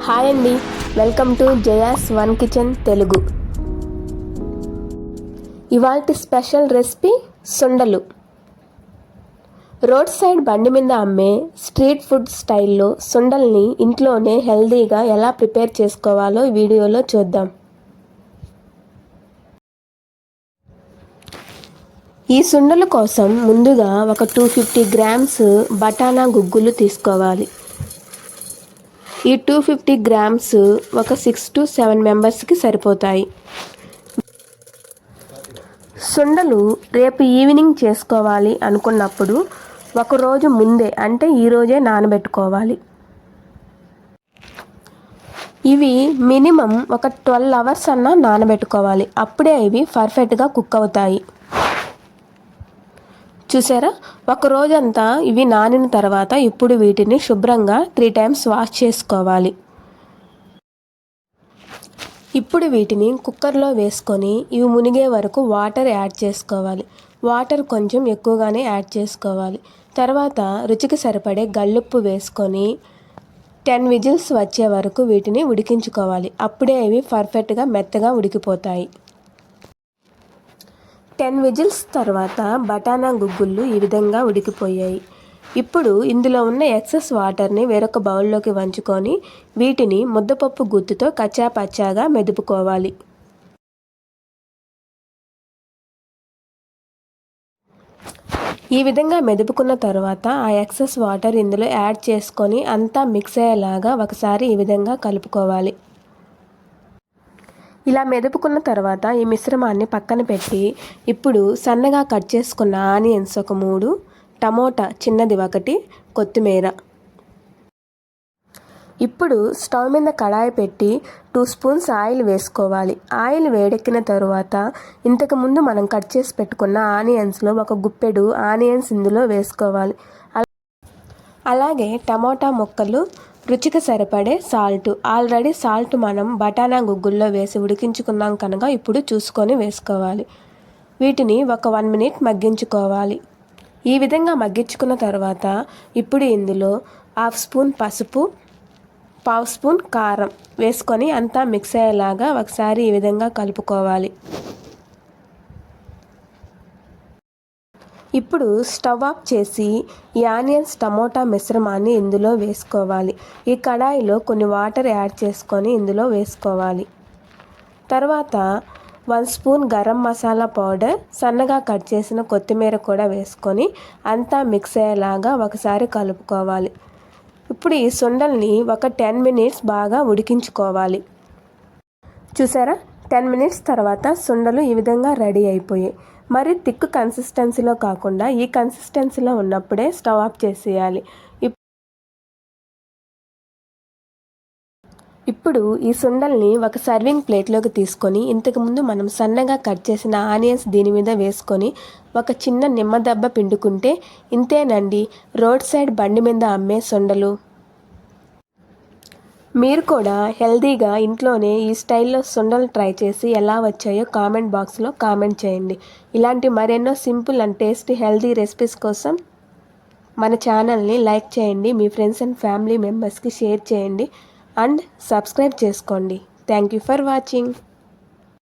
Hi అండి, welcome to Jaya's one kitchen Telugu. ఇవాల్టి special recipe సుండలు. Road side బండి మీద అమ్మే స్ట్రీట్ ఫుడ్ స్టైల్లో సుండల్ని ఇంట్లోనే హెల్దీగా ఎలా ప్రిపేర్ చేసుకోవాలో ఈ వీడియోలో చూద్దాం. ఈ సుండల కోసం ముందుగా ఒక 250 గ్రామ్స్ బఠానా గుగ్గులు తీసుకోవాలి. ఈ 250 గ్రామ్స్ ఒక 6 to 7 మెంబర్స్కి సరిపోతాయి. సుండలు రేపు ఈవినింగ్ చేసుకోవాలి అనుకున్నప్పుడు ఒకరోజు ముందే అంటే ఈరోజే నానబెట్టుకోవాలి. ఇవి మినిమం ఒక 12 hours అన్నా నానబెట్టుకోవాలి. అప్పుడే ఇవి పర్ఫెక్ట్గా కుక్ అవుతాయి. చూసారా, ఒక రోజంతా ఇవి నానిన తర్వాత ఇప్పుడు వీటిని శుభ్రంగా 3 times వాష్ చేసుకోవాలి. ఇప్పుడు వీటిని కుక్కర్లో వేసుకొని ఇవి మునిగే వరకు వాటర్ యాడ్ చేసుకోవాలి. వాటర్ కొంచెం ఎక్కువగానే యాడ్ చేసుకోవాలి. తర్వాత రుచికి సరిపడే గల్లుప్పు వేసుకొని 10 విజిల్స్ వచ్చే వరకు వీటిని ఉడికించుకోవాలి. అప్పుడే ఇవి పర్ఫెక్ట్గా మెత్తగా ఉడికిపోతాయి. 10 విజిల్స్ తర్వాత బఠానా గుగ్గుళ్ళు ఈ విధంగా ఉడికిపోయాయి. ఇప్పుడు ఇందులో ఉన్న ఎక్సెస్ వాటర్ని వేరొక బౌల్లోకి వంచుకొని వీటిని ముద్దపప్పు గుత్తుతో కచ్చాపచ్చాగా మెదుపుకోవాలి. ఈ విధంగా మెదుపుకున్న తర్వాత ఆ ఎక్సెస్ వాటర్ ఇందులో యాడ్ చేసుకొని అంతా మిక్స్ అయ్యేలాగా ఒకసారి ఈ విధంగా కలుపుకోవాలి. ఇలా మెదుపుకున్న తర్వాత ఈ మిశ్రమాన్ని పక్కన పెట్టి ఇప్పుడు సన్నగా కట్ చేసుకున్న ఆనియన్స్ ఒక 3, టమోటా చిన్నది 1, కొత్తిమీర. ఇప్పుడు స్టవ్ మీద కడాయి పెట్టి 2 స్పూన్స్ ఆయిల్ వేసుకోవాలి. ఆయిల్ వేడెక్కిన తర్వాత ఇంతకుముందు మనం కట్ చేసి పెట్టుకున్న ఆనియన్స్లో ఒక గుప్పెడు ఆనియన్స్ ఇందులో వేసుకోవాలి. అలాగే టమోటా ముక్కలు, రుచికి సరిపడే సాల్ట్. ఆల్రెడీ సాల్ట్ మనం బఠానా గుగ్గుల్లో వేసి ఉడికించుకున్నాం కనుక ఇప్పుడు చూసుకొని వేసుకోవాలి. వీటిని ఒక 1 minute మగ్గించుకోవాలి. ఈ విధంగా మగ్గించుకున్న తర్వాత ఇప్పుడు ఇందులో 1/2 స్పూన్ పసుపు, 1/2 స్పూన్ కారం వేసుకొని అంతా మిక్స్ అయ్యేలాగా ఒకసారి ఈ విధంగా కలుపుకోవాలి. ఇప్పుడు స్టవ్ ఆఫ్ చేసి ఈ ఆనియన్స్ టమోటా మిశ్రమాన్ని ఇందులో వేసుకోవాలి. ఈ కడాయిలో కొన్ని వాటర్ యాడ్ చేసుకొని ఇందులో వేసుకోవాలి. తర్వాత 1 స్పూన్ గరం మసాలా పౌడర్, సన్నగా కట్ చేసిన కొత్తిమీర కూడా వేసుకొని అంతా మిక్స్ అయ్యేలాగా ఒకసారి కలుపుకోవాలి. ఇప్పుడు ఈ సుండల్ని ఒక 10 minutes బాగా ఉడికించుకోవాలి. చూసారా, 10 minutes తర్వాత సుండలు ఈ విధంగా రెడీ అయిపోయాయి. మరి థిక్ కన్సిస్టెన్సీలో కాకుండా ఈ కన్సిస్టెన్సీలో ఉన్నప్పుడే స్టవ్ ఆఫ్ చేసేయాలి. ఇప్పుడు ఈ సుండల్ని ఒక సర్వింగ్ ప్లేట్లోకి తీసుకొని ఇంతకుముందు మనం సన్నగా కట్ చేసిన ఆనియన్స్ దీని మీద వేసుకొని ఒక చిన్న నిమ్మదబ్బ పిండుకుంటే ఇంతేనండి, రోడ్ సైడ్ బండి మీద అమ్మే సుండలు. మీరు కూడా హెల్తీగా ఇంట్లోనే ఈ స్టైల్లో సుండలు ట్రై చేసి ఎలా వచ్చాయో కామెంట్ బాక్స్లో కామెంట్ చేయండి. ఇలాంటి మరెన్నో simple and tasty healthy recipes కోసం మన ఛానల్ని లైక్ చేయండి, మీ ఫ్రెండ్స్ అండ్ ఫ్యామిలీ మెంబర్స్కి షేర్ చేయండి అండ్ సబ్స్క్రైబ్ చేసుకోండి. Thank you for watching.